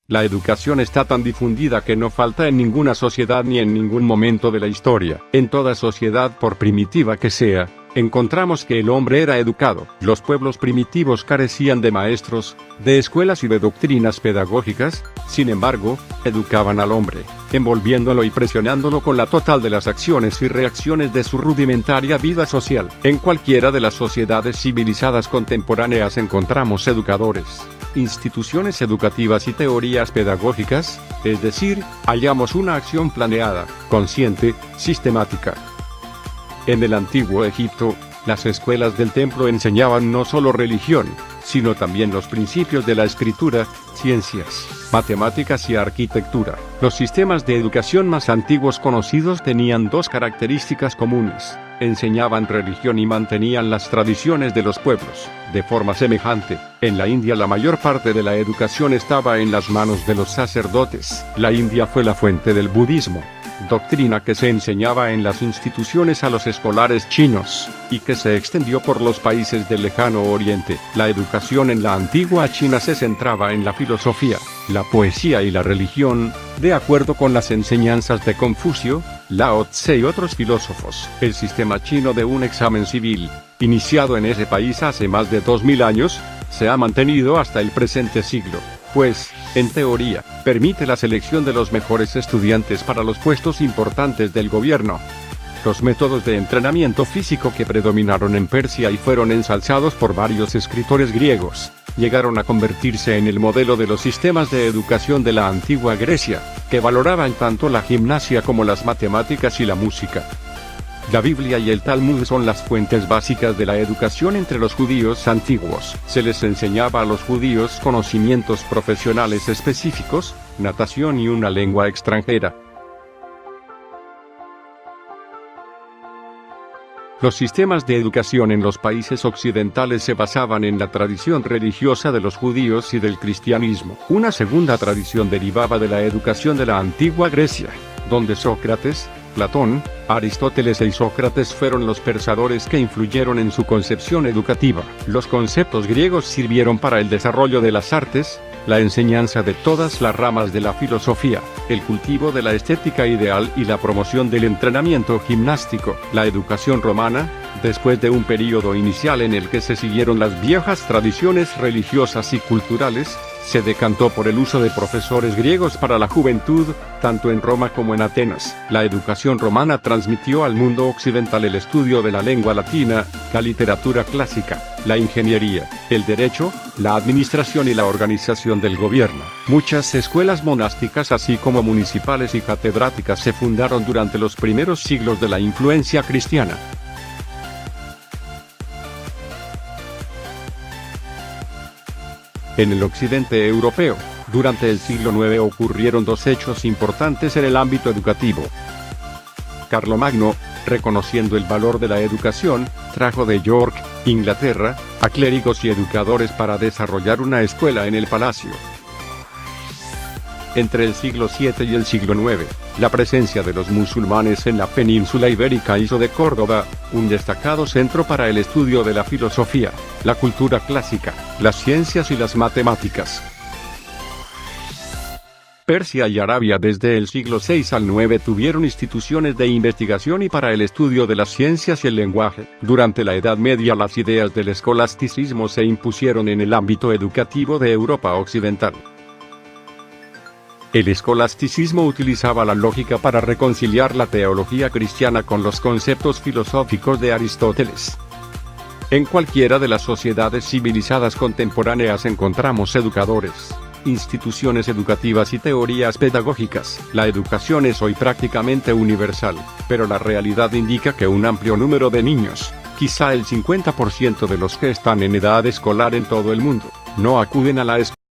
La educación está tan difundida que no falta en ninguna sociedad ni en ningún momento de la historia. En toda sociedad, por primitiva que sea, encontramos que el hombre era educado. Los pueblos primitivos carecían de maestros, de escuelas y de doctrinas pedagógicas, sin embargo, educaban al hombre, envolviéndolo y presionándolo con la total de las acciones y reacciones de su rudimentaria vida social. En cualquiera de las sociedades civilizadas contemporáneas encontramos educadores, instituciones educativas y teorías pedagógicas, es decir, hallamos una acción planeada, consciente, sistemática. En el antiguo Egipto, las escuelas del templo enseñaban no solo religión, sino también los principios de la escritura, ciencias, matemáticas y arquitectura. Los sistemas de educación más antiguos conocidos tenían dos características comunes: enseñaban religión y mantenían las tradiciones de los pueblos. De forma semejante, en la India la mayor parte de la educación estaba en las manos de los sacerdotes. La India fue la fuente del budismo, doctrina que se enseñaba en las instituciones a los escolares chinos, y que se extendió por los países del lejano oriente. La educación en la antigua China se centraba en la filosofía, la poesía y la religión, de acuerdo con las enseñanzas de Confucio, Lao Tse y otros filósofos. El sistema chino de un examen civil, iniciado en ese país hace más de 2000 años, se ha mantenido hasta el presente siglo, pues, en teoría, permite la selección de los mejores estudiantes para los puestos importantes del gobierno. Los métodos de entrenamiento físico que predominaron en Persia y fueron ensalzados por varios escritores griegos, llegaron a convertirse en el modelo de los sistemas de educación de la antigua Grecia, que valoraban tanto la gimnasia como las matemáticas y la música. La Biblia y el Talmud son las fuentes básicas de la educación entre los judíos antiguos. Se les enseñaba a los judíos conocimientos profesionales específicos, natación y una lengua extranjera. Los sistemas de educación en los países occidentales se basaban en la tradición religiosa de los judíos y del cristianismo. Una segunda tradición derivaba de la educación de la antigua Grecia, donde Sócrates, Platón, Aristóteles y Sócrates fueron los pensadores que influyeron en su concepción educativa. Los conceptos griegos sirvieron para el desarrollo de las artes, la enseñanza de todas las ramas de la filosofía, el cultivo de la estética ideal y la promoción del entrenamiento gimnástico. La educación romana, después de un período inicial en el que se siguieron las viejas tradiciones religiosas y culturales, se decantó por el uso de profesores griegos para la juventud, tanto en Roma como en Atenas. La educación romana transmitió al mundo occidental el estudio de la lengua latina, la literatura clásica, la ingeniería, el derecho, la administración y la organización del gobierno. Muchas escuelas monásticas así como municipales y catedráticas se fundaron durante los primeros siglos de la influencia cristiana. En el occidente europeo, durante el siglo IX ocurrieron dos hechos importantes en el ámbito educativo. Carlomagno, reconociendo el valor de la educación, trajo de York, Inglaterra, a clérigos y educadores para desarrollar una escuela en el palacio. Entre el siglo VII y el siglo IX, la presencia de los musulmanes en la península ibérica hizo de Córdoba un destacado centro para el estudio de la filosofía, la cultura clásica, las ciencias y las matemáticas. Persia y Arabia desde el siglo VI al IX tuvieron instituciones de investigación y para el estudio de las ciencias y el lenguaje. Durante la Edad Media las ideas del escolasticismo se impusieron en el ámbito educativo de Europa occidental. El escolasticismo utilizaba la lógica para reconciliar la teología cristiana con los conceptos filosóficos de Aristóteles. En cualquiera de las sociedades civilizadas contemporáneas encontramos educadores, instituciones educativas y teorías pedagógicas. La educación es hoy prácticamente universal, pero la realidad indica que un amplio número de niños, quizá el 50% de los que están en edad escolar en todo el mundo, no acuden a la escuela.